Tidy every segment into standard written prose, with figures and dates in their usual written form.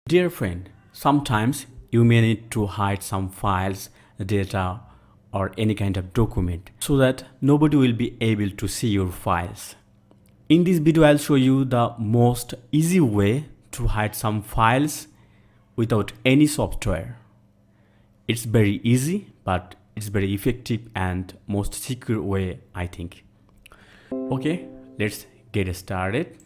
Dear friend, sometimes you may need to hide some files, data, or any kind of document so that nobody will be able to see your files. In this video, I'll show you the most easy way to hide some files without any software. It's very easy, but it's very effective and most secure way, I think. Okay, let's get started.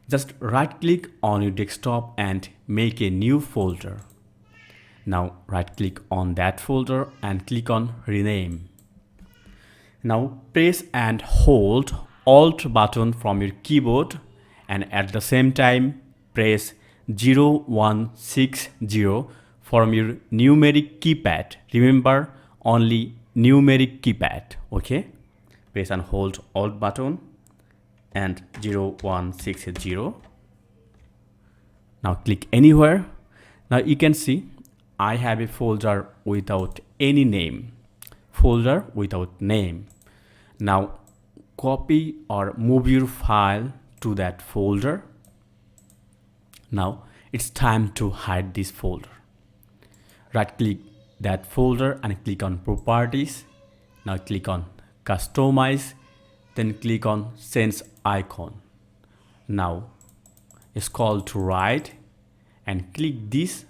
Just right click on your desktop and make a new folder. Now right click on that folder and click on rename. Now press and hold Alt button from your keyboard and at the same time press 0160 from your numeric keypad. Remember, only numeric keypad. Okay, press and hold Alt button and 0160. Now click anywhere. Now you can see I have a folder without any name. Folder without name. Now copy or move your file to that folder. Now it's time to hide this folder. Right click that folder and click on properties. Now click on customize, then click on sense icon. Now scroll to right and click this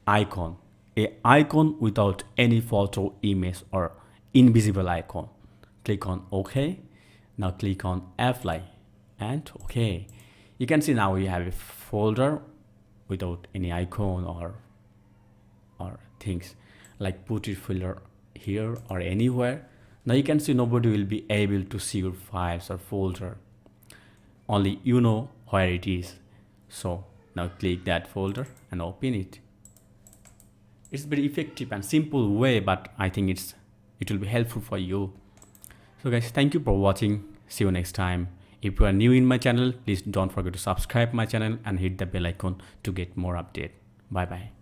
icon, a icon without any photo, image or invisible icon. Click on OK. Now click on apply and OK. You can see now we have a folder without any icon or things, like put your folder here or anywhere. Now you can see nobody will be able to see your files or folder. Only you know where it is. So now click that folder and open it. It's very effective and simple way, but I think it will be helpful for you. So guys, thank you for watching. See you next time. If you are new in my channel, please don't forget to subscribe my channel and hit the bell icon to get more update. Bye bye.